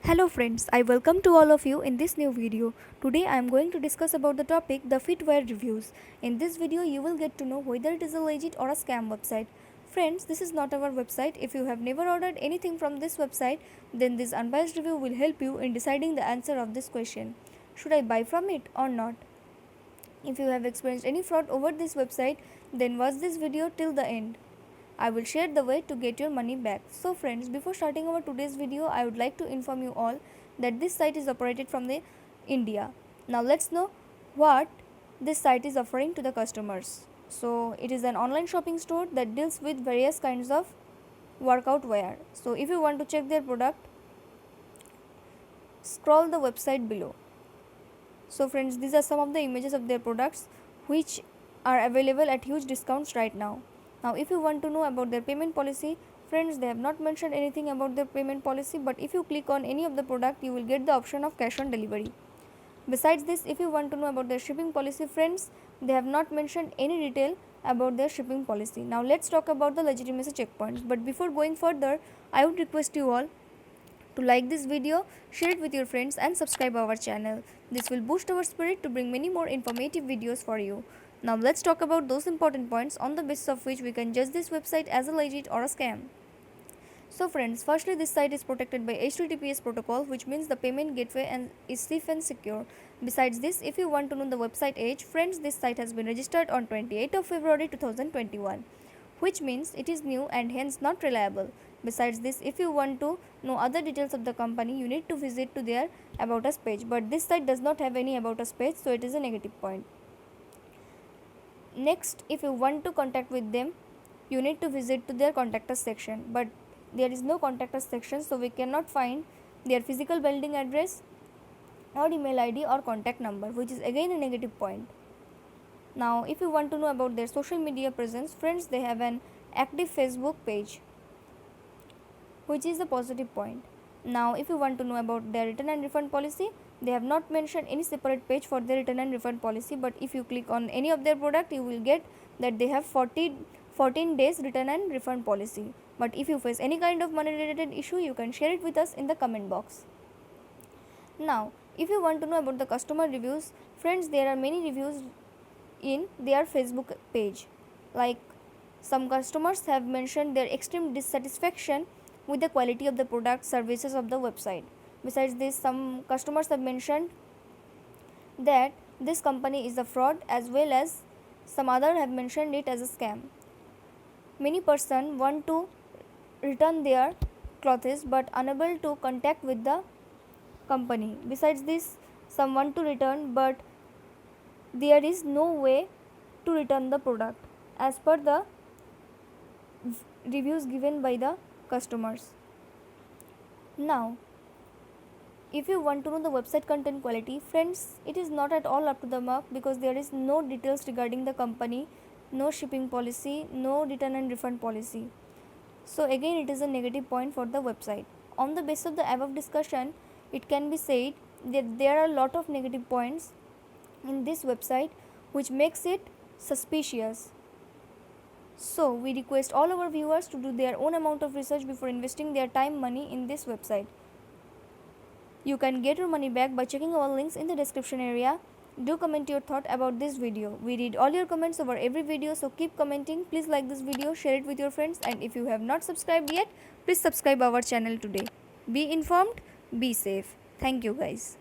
Hello friends, I welcome to all of you in this new video. Today I am going to discuss about the topic the Fitwear reviews. In this video you will get to know whether it is a legit or a scam website. Friends, this is not our website. If you have never ordered anything from this website, then this unbiased review will help you in deciding the answer of this question. Should I buy from it or not? If you have experienced any fraud over this website, then watch this video till the end. I will share the way to get your money back. So friends, before starting our today's video, I would like to inform you all that this site is operated from the India. Now let's know what this site is offering to the customers. So it is an online shopping store that deals with various kinds of workout wear. So if you want to check their product, scroll the website below. So friends, these are some of the images of their products which are available at huge discounts right now. Now if you want to know about their payment policy, friends, they have not mentioned anything about their payment policy, but if you click on any of the product, you will get the option of cash on delivery. Besides this, if you want to know about their shipping policy, friends, they have not mentioned any detail about their shipping policy. Now let's talk about the legitimacy checkpoints. But before going further, I would request you all to like this video, share it with your friends and subscribe our channel. This will boost our spirit to bring many more informative videos for you. Now let's talk about those important points on the basis of which we can judge this website as a legit or a scam. So friends, firstly this site is protected by HTTPS protocol, which means the payment gateway and is safe and secure. Besides this, if you want to know the website age, friends, this site has been registered on 28th of February 2021, which means it is new and hence not reliable. Besides this, if you want to know other details of the company, you need to visit to their about us page, but this site does not have any about us page, so it is a negative point. Next, if you want to contact with them, you need to visit to their contact us section, but there is no contact us section, so we cannot find their physical building address or email ID or contact number, which is again a negative point. Now if you want to know about their social media presence, friends, they have an active Facebook page, which is a positive point. Now if you want to know about their return and refund policy, they have not mentioned any separate page for their return and refund policy, but if you click on any of their product, you will get that they have 14 days return and refund policy. But if you face any kind of money related issue, you can share it with us in the comment box. Now if you want to know about the customer reviews, friends, there are many reviews in their Facebook page. Like, some customers have mentioned their extreme dissatisfaction with the quality of the product services of the website. Besides this, some customers have mentioned that this company is a fraud, as well as some other have mentioned it as a scam. Many persons want to return their clothes but unable to contact with the company. Besides this, some want to return but there is no way to return the product as per the reviews given by the customers. Now if you want to know the website content quality, friends, it is not at all up to the mark, because there is no details regarding the company, no shipping policy, no return and refund policy. So again, it is a negative point for the website. On the basis of the above discussion, it can be said that there are a lot of negative points in this website which makes it suspicious. So we request all our viewers to do their own amount of research before investing their time, money in this website. You can get your money back by checking our links in the description area. Do comment your thought about this video. We read all your comments over every video, so keep commenting. Please like this video, share it with your friends, and if you have not subscribed yet, please subscribe our channel today. Be informed, be safe. Thank you guys.